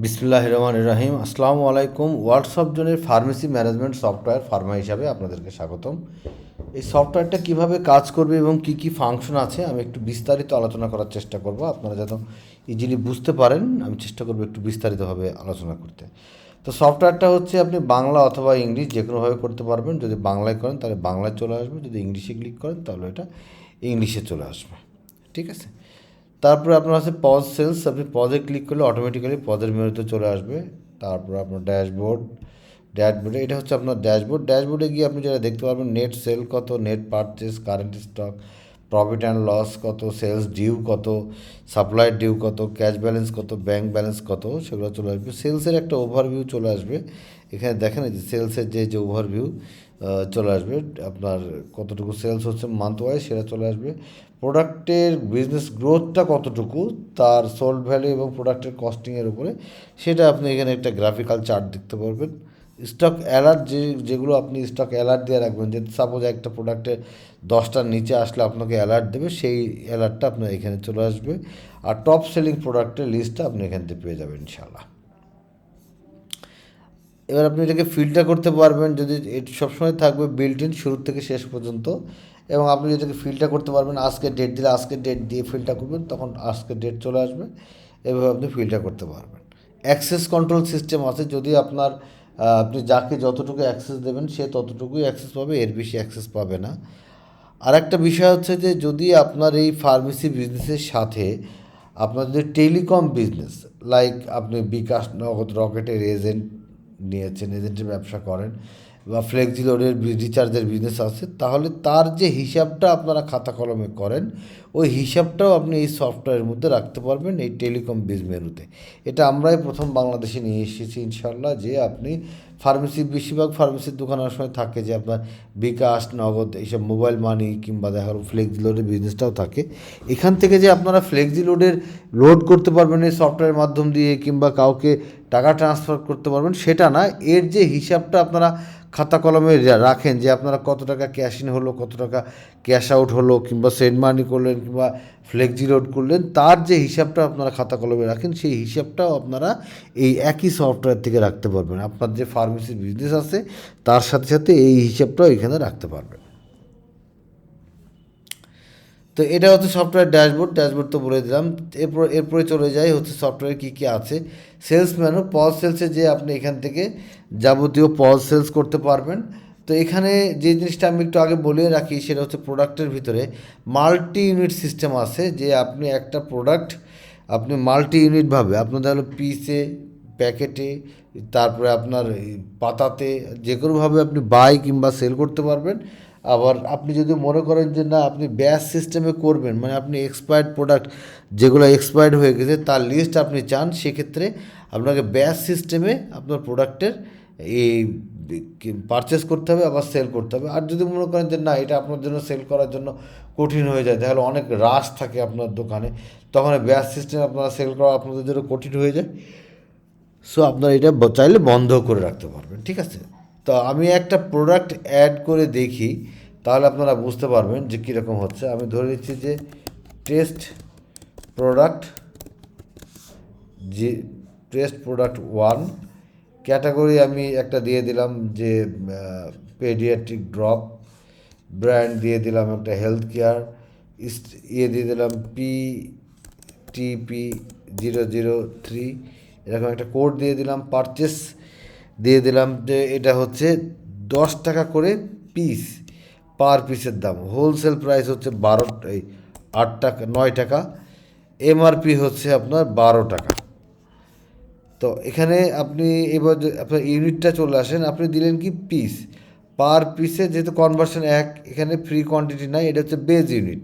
বিসমিল্লাহির রহমানির রহিম। আসসালামু আলাইকুম। ওয়ার্কশপ জোনের ফার্মেসি ম্যানেজমেন্ট সফটওয়্যার ফার্মা হিসাবে আপনাদেরকে স্বাগতম। এই সফটওয়্যারটা কিভাবে কাজ করবে এবং কি কি ফাংশন আছে আমি একটু বিস্তারিত আলোচনা করার চেষ্টা করব। আপনারা যাতে ইজিলি বুঝতে পারেন আমি চেষ্টা করব একটু বিস্তারিতভাবে আলোচনা করতে। তো সফটওয়্যারটা হচ্ছে আপনি বাংলা অথবা ইংলিশ যে কোনোভাবে করতে পারবেন। যদি বাংলায় করেন তাহলে বাংলায় চলে আসবে, যদি ইংলিশে ক্লিক করেন তাহলে এটা ইংলিশে চলে আসবে। ঠিক আছে। তারপরে আপনার আছে পজ সেলস, আপনি পজে ক্লিক করলে অটোমেটিক্যালি পজের মেনুতে চলে আসবে। তারপরে আপনার ড্যাশবোর্ডে এটা হচ্ছে আপনার ড্যাশবোর্ডে গিয়ে আপনি যেটা দেখতে পারবেন নেট সেল কত, net purchase, current stock, profit and loss কত, সেলস ডিউ কত, সাপ্লাই ডিউ কত, ক্যাশ ব্যালেন্স কত, ব্যাঙ্ক ব্যালেন্স কত, সেগুলো চলে আসবে। সেলসের একটা ওভারভিউ চলে আসবে। এখানে দেখেন এই যে সেলসের যে ওভারভিউ চলে আসবে, আপনার কতটুকু সেলস হচ্ছে মান্থ ওয়াইজ সেটা চলে আসবে। প্রোডাক্টের বিজনেস গ্রোথটা কতটুকু, তার সোল্ড ভ্যালু এবং প্রোডাক্টের কস্টিংয়ের উপরে, সেটা আপনি এখানে একটা গ্রাফিক্যাল চার্ট দেখতে পারবেন। স্টক অ্যালার্ট যেগুলো আপনি স্টক অ্যালার্ট দিয়ে রাখবেন, যে সাপোজ একটা প্রোডাক্টের 10টার নিচে আসলে আপনাকে অ্যালার্ট দেবে, সেই অ্যালার্টটা আপনার এখানে চলে আসবে। আর টপ সেলিং প্রোডাক্টের লিস্টটা আপনি এখান থেকে পেয়ে যাবেন ইনশাআল্লাহ। এবার আপনি এটাকে ফিল্টার করতে পারবেন, যদি এটা সবসময় থাকবে বিল্ট ইন শুরু থেকে শেষ পর্যন্ত। এবং আপনি যেটাকে ফিল্টার করতে পারবেন, আজকের ডেট দিলে আজকের ডেট দিয়ে ফিল্টার করবেন, তখন আজকের ডেট চলে আসবে। এভাবে আপনি ফিল্টার করতে পারবেন। অ্যাক্সেস কন্ট্রোল সিস্টেম আছে, যদি আপনার আপনি যাকে যতটুকু অ্যাক্সেস দেবেন সে ততটুকুই অ্যাক্সেস পাবে, এর বেশি অ্যাক্সেস পাবে না। আর একটা বিষয় হচ্ছে যে যদি আপনার এই ফার্মেসি বিজনেসের সাথে আপনার যদি টেলিকম বিজনেস, লাইক আপনি বিকাশ নগদ রকেটের এজেন্ট নিয়েছেন, এজেন্টের ব্যবসা করেন, বা ফ্লেক্সিলোডের রিচার্জের বিজনেস আছে, তাহলে তার যে হিসাবটা আপনারা খাতা কলমে করেন ওই হিসাবটাও আপনি এই সফটওয়্যারের মধ্যে রাখতে পারবেন, এই টেলিকম বিজ মেনুতে। এটা আমরাই প্রথম বাংলাদেশে নিয়ে এসেছি ইনশাল্লাহ, যে আপনি ফার্মেসি, বেশিরভাগ ফার্মেসির দোকান অনেক সময় থাকে যে আপনার বিকাশ নগদ এইসব মোবাইল মানি কিংবা দেখা গেলো ফ্লেক্সি লোডের বিজনেসটাও থাকে। এখান থেকে যে আপনারা ফ্লেক্সি লোডের লোড করতে পারবেন এই সফটওয়্যারের মাধ্যম দিয়ে, কিংবা কাউকে টাকা ট্রান্সফার করতে পারবেন সেটা না, এর যে হিসাবটা আপনারা খাতা কলমে রাখেন, যে আপনারা কত টাকা ক্যাশ ইন হলো, কত টাকা ক্যাশ আউট হলো, কিংবা সেন্ড মানি করলেন, কিংবা ফ্লেক্সি লোড করলেন, তার যে হিসাবটা আপনারা খাতা কলমে রাখেন সেই হিসাবটাও আপনারা এই একই সফটওয়্যার থেকে রাখতে পারবেন। আপনার যে ফার্মেসির বিজনেস আছে তার সাথে সাথে এই হিসাবটাও এখানে রাখতে পারবেন। তো এটা হচ্ছে সফটওয়্যার ড্যাশবোর্ড তো বলে দিলাম। এরপরে চলে যাই হচ্ছে সফটওয়্যার কী কী আছে। সেলস মেনু, পজ সেলসে যে আপনি এখান থেকে যাবতীয় পজ সেলস করতে পারবেন। তো এখানে যে জিনিসটা আমি একটু আগে বলে রাখি সেটা হচ্ছে প্রোডাক্টের ভিতরে মাল্টি ইউনিট সিস্টেম আছে, যে আপনি একটা প্রোডাক্ট আপনি মাল্টি ইউনিটভাবে আপনাদের হলো পিসে, প্যাকেটে, তারপরে আপনার পাতাতে, যে কোনোভাবে আপনি বাই কিংবা সেল করতে পারবেন। আবার আপনি যদি মনে করেন যে না আপনি ব্যাচ সিস্টেমে করবেন, মানে আপনি এক্সপায়ার্ড প্রোডাক্ট যেগুলো এক্সপায়ার্ড হয়ে গেছে তার লিস্ট আপনি চান, সেক্ষেত্রে আপনাকে ব্যাচ সিস্টেমে আপনার প্রোডাক্টের এই পারচেস করতে হবে, আবার সেল করতে হবে। আর যদি মনে করেন যে না এটা আপনার জন্য সেল করার জন্য কঠিন হয়ে যায়, তাহলে অনেক রাশ থাকে আপনার দোকানে, তখন ব্যাচ সিস্টেমে আপনারা সেল করা আপনাদের জন্য কঠিন হয়ে যায়। সো আপনারা এটা চাইলে বন্ধ করে রাখতে পারবেন। ঠিক আছে। তো আমি একটা প্রোডাক্ট অ্যাড করে দেখি, তাহলে আপনারা বুঝতে পারবেন যে কীরকম হচ্ছে। আমি ধরে নিচ্ছি যে টেস্ট প্রোডাক্ট, যে টেস্ট প্রোডাক্ট 1, ক্যাটাগরি আমি একটা দিয়ে দিলাম যে পেডিয়াট্রিক ড্রপ, ব্র্যান্ড দিয়ে দিলাম একটা হেলথ কেয়ার, দিয়ে দিলাম PTP003, এরকম একটা কোড দিয়ে দিলাম। পারচেস দিয়ে দিলাম যে এটা হচ্ছে 10 টাকা করে পিস, পার পিসের দাম। হোলসেল প্রাইস হচ্ছে 8 টাকা, 9 টাকা। এমআরপি হচ্ছে আপনার 12 টাকা। তো এখানে আপনি এবার আপনার ইউনিটটা চলে আসেন, আপনি দিলেন কি পিস, পার পিসে যেহেতু কনভার্সন এক, এখানে ফ্রি কোয়ান্টিটি নাই, এটা হচ্ছে বেজ ইউনিট।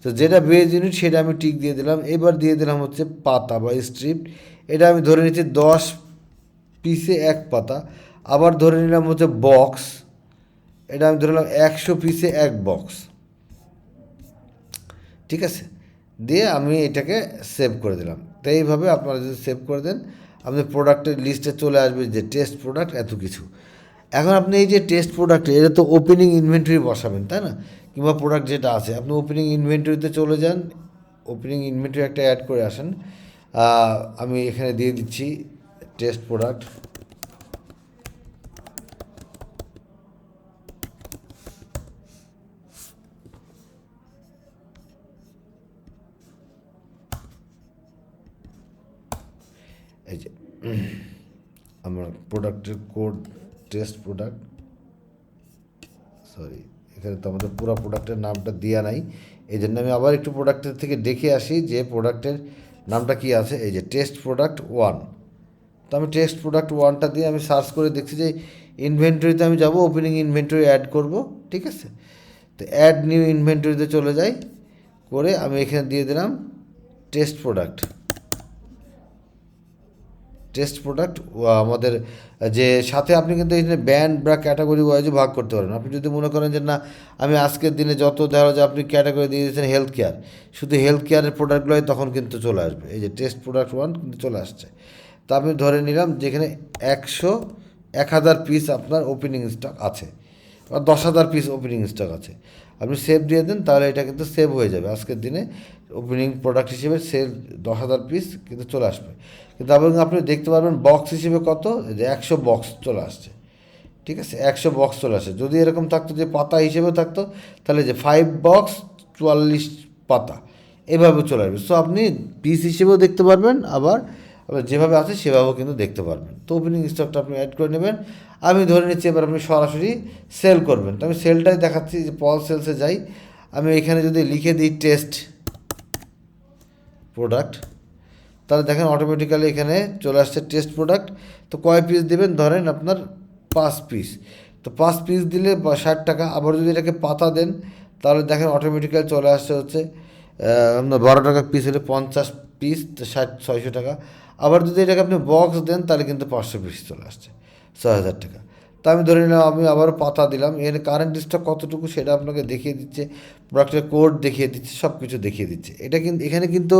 তো যেটা বেজ ইউনিট সেটা আমি টিক দিয়ে দিলাম। এবার দিয়ে দিলাম হচ্ছে পাতা বা স্ট্রিপ, এটা আমি ধরে নিচ্ছি 10 পিসে 1 পাতা। আবার ধরে নিলাম হচ্ছে বক্স, এটা আমি ধরে নিলাম 100 পিসে 1 বক্স। ঠিক আছে। দিয়ে আমি এটাকে সেভ করে দিলাম। তো এইভাবে আপনারা যদি সেভ করে দেন আপনার প্রোডাক্টের লিস্টে চলে আসবে যে টেস্ট প্রোডাক্ট এত কিছু। এখন আপনি এই যে টেস্ট প্রোডাক্ট, এটা তো ওপেনিং ইনভেন্টরি বসাবেন তাই না, কিংবা প্রোডাক্ট যেটা আছে আপনি ওপেনিং ইনভেন্টরিতে চলে যান, ওপেনিং ইনভেন্টরি একটা অ্যাড করে আসেন। আমি এখানে দিয়ে দিচ্ছি টেস্ট প্রোডাক্ট, এই যে আমার প্রোডাক্টের কোড টেস্ট প্রোডাক্ট, সরি এখানে তো আমাদের পুরো প্রোডাক্টের নামটা দেওয়া নাই, এই জন্য আমি আবার একটু প্রোডাক্টের থেকে দেখে আসি যে প্রোডাক্টের নামটা কি আছে। এই যে টেস্ট প্রোডাক্ট 1, তো আমি টেস্ট প্রোডাক্ট 1টা দিয়ে আমি সার্চ করে দেখছি যে ইনভেন্টরিতে আমি যাব, ওপেনিং ইনভেন্টরি অ্যাড করব, ঠিক আছে। তো অ্যাড নিউ ইনভেন্টরিতে চলে যাই, করে আমি এখানে দিয়ে দিলাম টেস্ট প্রোডাক্ট। টেস্ট প্রোডাক্ট আমাদের যে সাথে আপনি কিন্তু এখানে ব্যান্ড বা ক্যাটাগরি ওয়াইজও ভাগ করতে পারেন। আপনি যদি মনে করেন যে না আমি আজকের দিনে যত দেখা যায় আপনি ক্যাটাগরি দিয়ে দিয়েছেন হেলথ কেয়ার, শুধু হেলথ কেয়ারের প্রোডাক্টগুলোই তখন কিন্তু চলে আসবে। এই যে টেস্ট প্রোডাক্ট 1 কিন্তু চলে আসছে। তো আমি ধরে নিলাম যেখানে 1000 পিস আপনার ওপেনিং স্টক আছে বা 10,000 পিস ওপেনিং স্টক আছে, আপনি সেভ দিয়ে দেন, তাহলে এটা কিন্তু সেভ হয়ে যাবে। আজকের দিনে ওপেনিং প্রোডাক্ট হিসেবে সেল 10,000 পিস কিন্তু চলে আসবে। কিন্তু আপনি দেখতে পারবেন বক্স হিসেবে কত, যে 100 বক্স চলে আসছে, ঠিক আছে, 100 বক্স চলে আসে। যদি এরকম থাকতো যে পাতা হিসেবে থাকতো, তাহলে যে 5 বক্স 44 পাতা এভাবে চলে আসবে। সো আপনি পিস হিসেবেও দেখতে পারবেন, আবার যেভাবে আছে সেভাবেও কিন্তু দেখতে পারবেন। তো ওপেনিং স্টকটা আপনি অ্যাড করে নেবেন। আমি ধরে নিচ্ছি এবার আপনি সরাসরি সেল করবেন, তো আমি সেলটাই দেখাচ্ছি, যে পল সেলসে যাই, আমি এখানে যদি লিখে দিই টেস্ট প্রোডাক্ট, তাহলে দেখেন অটোমেটিক্যালি এখানে চলে আসছে টেস্ট প্রোডাক্ট। তো কয় পিস দেবেন, ধরেন আপনার 5 পিস, তো 5 পিস দিলে 60 টাকা। আবার যদি এটাকে পাতা দেন তাহলে দেখেন অটোমেটিক্যালি চলে আসছে হচ্ছে আপনার 12 টাকা পিস হলে 50 পিস, তো 600 টাকা। আবার যদি এটাকে আপনি বক্স দেন তাহলে কিন্তু 500 পিস চলে আসছে, 6,000 টাকা। তো আমি ধরে নিলাম আমি আবারও পাতা দিলাম, এখানে কারেন্ট স্টক কতটুকু সেটা আপনাকে দেখিয়ে দিচ্ছে, প্রোডাক্টের কোড দেখিয়ে দিচ্ছে, সব কিছু দেখিয়ে দিচ্ছে। এটা কিন্তু এখানে কিন্তু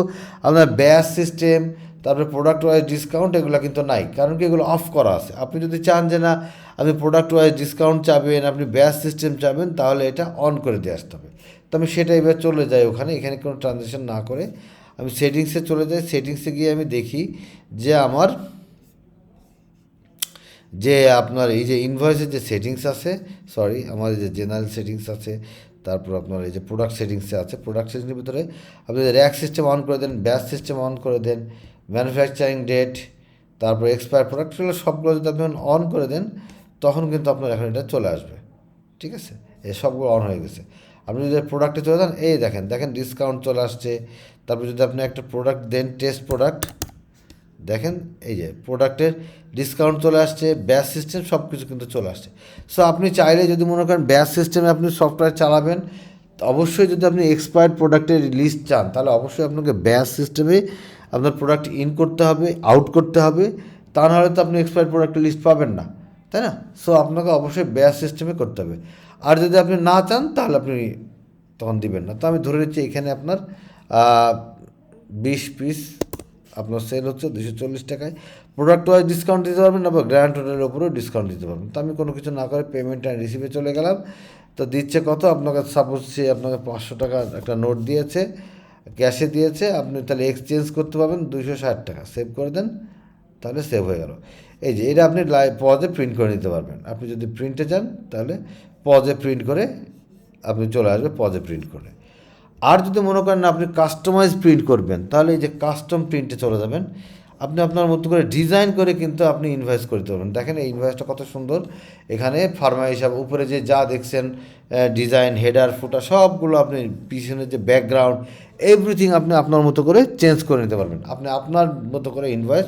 আপনার ব্যাচ সিস্টেম, তারপরে প্রোডাক্ট ওয়াইজ ডিসকাউন্ট এগুলো কিন্তু নাই, কারণ কি এগুলো অফ করা আছে। আপনি যদি চান যে না আপনি প্রোডাক্ট ওয়াইজ ডিসকাউন্ট চাবেন, আপনি ব্যাচ সিস্টেম চাবেন, তাহলে এটা অন করে দিয়ে আসতে হবে। তো আমি সেটা এবার চলে যাই ওখানে, এখানে কোনো ট্রানজ্যাকশন না করে আমি সেটিংসে চলে যাই। সেটিংসে গিয়ে আমি দেখি যে আমার যে আপনার এই যে ইনভয়েসের যে সেটিংস আছে, সরি আমার এই যে জেনারেল সেটিংস আছে, তারপর আপনার এই যে প্রোডাক্ট সেটিংসে আছে, প্রোডাক্ট সেটিংসের ভিতরে আপনি র্যাক সিস্টেম অন করে দেন, ব্যাচ সিস্টেম অন করে দেন, ম্যানুফ্যাকচারিং ডেট, তারপর এক্সপায়ার প্রোডাক্টগুলো সবগুলো যদি আপনি অন করে দেন, তখন কিন্তু আপনার এখন এটা চলে আসবে, ঠিক আছে। এই সবগুলো অন হয়ে গেছে। আপনি যদি প্রোডাক্টে চলে যান, এই দেখেন দেখেন ডিসকাউন্ট চলে আসছে। তারপর যদি আপনি একটা প্রোডাক্ট দেন টেস্ট প্রোডাক্ট, দেখেন এই যে প্রোডাক্টের ডিসকাউন্ট চলে আসছে, ব্যাচ সিস্টেম সব কিছু কিন্তু চলে আসছে। সো আপনি চাইলে যদি মনে করেন ব্যাচ সিস্টেমে আপনি সফটওয়্যার চালাবেন, অবশ্যই যদি আপনি এক্সপায়ার্ড প্রোডাক্টের লিস্ট চান, তাহলে অবশ্যই আপনাকে ব্যাচ সিস্টেমে আপনার প্রোডাক্ট ইন করতে হবে, আউট করতে হবে, তা নাহলে তো আপনি এক্সপায়ার্ড প্রোডাক্টের লিস্ট পাবেন না, তাই না। সো আপনাকে অবশ্যই ব্যাচ সিস্টেমে করতে হবে। আর যদি আপনি না চান তাহলে আপনি তখন দিবেন না। তো আমি ধরে নিচ্ছি এখানে আপনার 20 পিস আপনার সেল হচ্ছে 240 টাকায়। প্রোডাক্ট ওয়াইজ ডিসকাউন্ট দিতে পারবেন, আবার গ্র্যান্ড টোটালের উপরেও ডিসকাউন্ট দিতে পারবেন। তো আমি কোনো কিছু না করে পেমেন্ট অ্যান্ড রিসিভে চলে গেলাম। তো দিচ্ছে কত আপনাকে, সাপোজ সে আপনাকে 500 টাকার একটা নোট দিয়েছে, ক্যাশে দিয়েছে, আপনি তাহলে এক্সচেঞ্জ করতে পারবেন 260 টাকা, সেভ করে দেন, তাহলে সেভ হয়ে গেল। এই যে এটা আপনি পজে প্রিন্ট করে নিতে পারবেন। আপনি যদি প্রিন্টে যান তাহলে পজে প্রিন্ট করে আপনি চলে আসবে, পজে প্রিন্ট করে। আর যদি মনে করেন না আপনি কাস্টমাইজ প্রিন্ট করবেন, তাহলে এই যে কাস্টম প্রিন্টে চলে যাবেন। আপনি আপনার মতো করে ডিজাইন করে কিন্তু আপনি ইনভয়েস করতে পারবেন। দেখেন এই ইনভয়েসটা কত সুন্দর, এখানে ফার্মা হিসাব উপরে যে যা দেখছেন ডিজাইন, হেডার, ফুটার সবগুলো, আপনি পিছনে যে ব্যাকগ্রাউন্ড এভরিথিং আপনি আপনার মতো করে চেঞ্জ করে নিতে পারবেন। আপনি আপনার মতো করে ইনভয়েস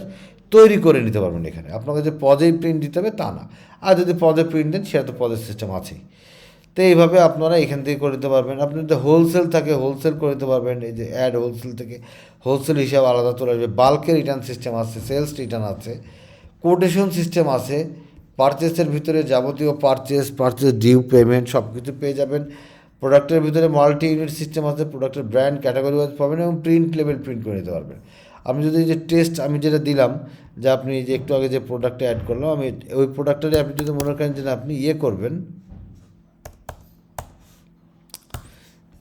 তৈরি করে নিতে পারবেন। এখানে আপনাকে যে পজেই প্রিন্ট দিতে হবে তা না, আর যদি পজে প্রিন্ট দেন সেটা তো পজের সিস্টেম আছেই। তো এইভাবে আপনারা এখান থেকে করে দিতে পারবেন। আপনি যদি হোলসেল থাকে হোলসেল করে দিতে পারবেন, এই যে অ্যাড হোলসেল থেকে হোলসেল হিসাব আলাদা চলে আসবে। বাল্কে রিটার্ন সিস্টেম আছে, সেলস রিটার্ন আছে, কোটেশন সিস্টেম আছে, পারচেসের ভিতরে যাবতীয় পারচেস ডিউ পেমেন্ট সব কিছু পেয়ে যাবেন। প্রোডাক্টের ভিতরে মাল্টি ইউনিট সিস্টেম আছে, প্রোডাক্টের ব্র্যান্ড ক্যাটাগরি ওয়াইজ পাবেন এবং প্রিন্ট লেভেল প্রিন্ট করে নিতে পারবেন। আপনি যদি এই যে টেস্ট আমি যেটা দিলাম, যে আপনি যে একটু আগে যে প্রোডাক্টটা অ্যাড করলাম, আমি ওই প্রোডাক্টটারে আপনি যদি মনে করেন যে আপনি করবেন,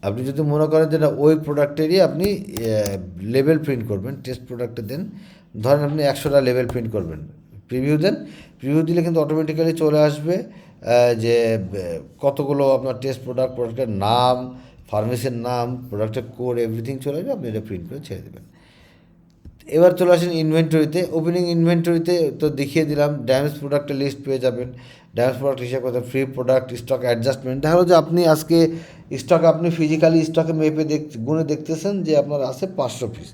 আপনি যদি মনে করেন যে না ওই প্রোডাক্টেরই আপনি লেবেল প্রিন্ট করবেন, টেস্ট প্রোডাক্টে দেন, ধরেন আপনি 100টা লেভেল প্রিন্ট করবেন, প্রিভিউ দেন, প্রিভিউ দিলে কিন্তু অটোমেটিক্যালি চলে আসবে যে কতগুলো আপনার টেস্ট প্রোডাক্ট, প্রোডাক্টের নাম, ফার্মেসির নাম, প্রোডাক্টের কোড, এভরিথিং চলে আসবে, আপনি এটা প্রিন্ট করে ছেড়ে দেবেন। এবার চলে আসেন ইনভেন্টরিতে। ওপেনিং ইনভেন্টরিতে তো দেখিয়ে দিলাম, ড্যামেজ প্রোডাক্টের লিস্ট পেয়ে যাবেন। ড্যামেজ প্রোডাক্ট হিসাবে কথা, ফ্রি প্রোডাক্ট, স্টক অ্যাডজাস্টমেন্ট। দেখা হলো যে আপনি আজকে স্টকে, আপনি ফিজিক্যালি স্টকে মেপে গুনে দেখতেছেন যে আপনার আছে 500 পিস,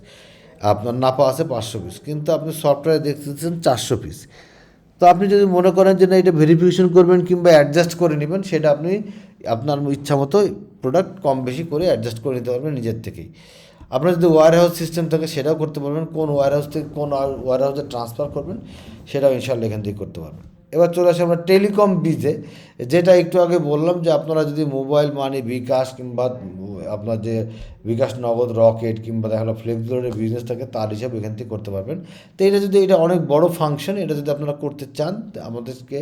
আপনার নাপা আছে 500 পিস, কিন্তু আপনি সফটওয়্যারে দেখতেছেন 400 পিস। তো আপনি যদি মনে করেন যে না এটা ভেরিফিকেশন করবেন কিংবা অ্যাডজাস্ট করে নেবেন, সেটা আপনি আপনার ইচ্ছা মতো প্রোডাক্ট কম বেশি করে অ্যাডজাস্ট করে নিতে পারবেন নিজের থেকেই। আপনার যদি ওয়্যার হাউস সিস্টেম থাকে সেটাও করতে পারবেন, কোন ওয়্যার হাউস থেকে কোন ওয়্যার হাউসে ট্রান্সফার করবেন সেটাও ইনশাল্লাহ এখান থেকে করতে পারবেন। এবার চলে আসে আমরা টেলিকম বিজে, যেটা একটু আগে বললাম যে আপনারা যদি মোবাইল মানি, বিকাশ কিংবা আপনার যে বিকাশ নগদ, রকেট কিংবা দেখা গেলো ফ্লেক্সিলোডের বিজনেস থাকে, তার হিসাবে এখান থেকে করতে পারবেন। তো এটা অনেক বড় ফাংশন, এটা যদি আপনারা করতে চান আমাদেরকে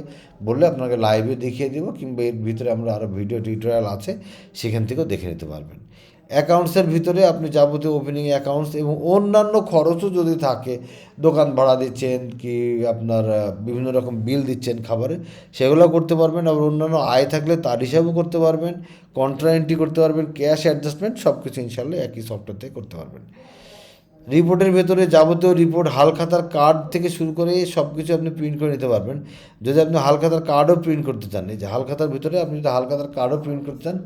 বললে আপনাকে লাইভে দেখিয়ে দেবো, কিংবা এর ভিতরে আমরা আরও ভিডিও টিউটোরিয়াল আছে, সেখান থেকেও দেখে নিতে পারবেন। অ্যাকাউন্টসের ভিতরে আপনি যাবতীয় ওপেনিং অ্যাকাউন্টস এবং অন্যান্য খরচও যদি থাকে, দোকান ভাড়া দিচ্ছেন কি আপনার বিভিন্ন রকম বিল দিচ্ছেন খাবারে, সেগুলো করতে পারবেন। আবার অন্যান্য আয় থাকলে তার হিসাবও করতে পারবেন, কন্ট্রা এন্ট্রি করতে পারবেন, ক্যাশ অ্যাডজাস্টমেন্ট, সব কিছু ইনশাল্লাহ একই সফটওয়্যার থেকে করতে পারবেন। রিপোর্টের ভেতরে যাবতীয় রিপোর্ট, হালখাতার কার্ড থেকে শুরু করে সব কিছু আপনি প্রিন্ট করে নিতে পারবেন। যদি আপনি হালখাতার কার্ডও প্রিন্ট করতে চান, এই যে হালখাতার ভিতরে আপনি যদি হালখাতার কার্ডও প্রিন্ট করতে চান,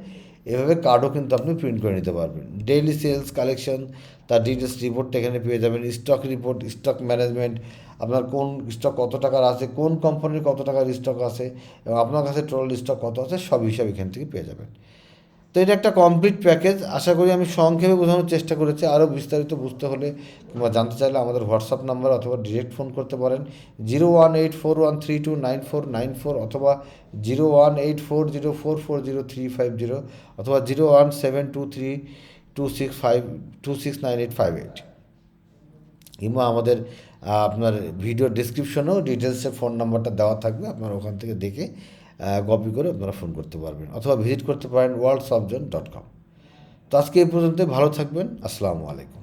এভাবে কার্ডও কিন্তু আপনি প্রিন্ট করে নিতে পারবেন। ডেইলি সেলস কালেকশন, তার ডিটেলস রিপোর্টটা এখানে পেয়ে যাবেন। স্টক রিপোর্ট, স্টক ম্যানেজমেন্ট, আপনার কোন স্টক কত টাকার আছে, কোন কোম্পানির কত টাকার স্টক আছে, এবং আপনার কাছে টোটাল স্টক কত আছে, সব হিসাব এখান থেকে পেয়ে যাবেন। তো এটা একটা কমপ্লিট প্যাকেজ। আশা করি আমি সংক্ষেপে বোঝানোর চেষ্টা করেছি। আরও বিস্তারিত বুঝতে হলে কিংবা জানতে চাইলে আমাদের হোয়াটসঅ্যাপ নাম্বার অথবা ডিরেক্ট ফোন করতে পারেন 01841329494, অথবা 01840440350, অথবা 01723269858, কিংবা আমাদের আপনার ভিডিও ডিসক্রিপশনেও ডিটেলসে ফোন নাম্বারটা দেওয়া থাকবে, আপনারা ওখান থেকে দেখে কপি করে আপনারা ফোন করতে পারবেন, অথবা ভিজিট করতে পারেন worldsoftজন.com। তো আজকে এই পর্যন্ত, ভালো থাকবেন, আসসালামু আলাইকুম।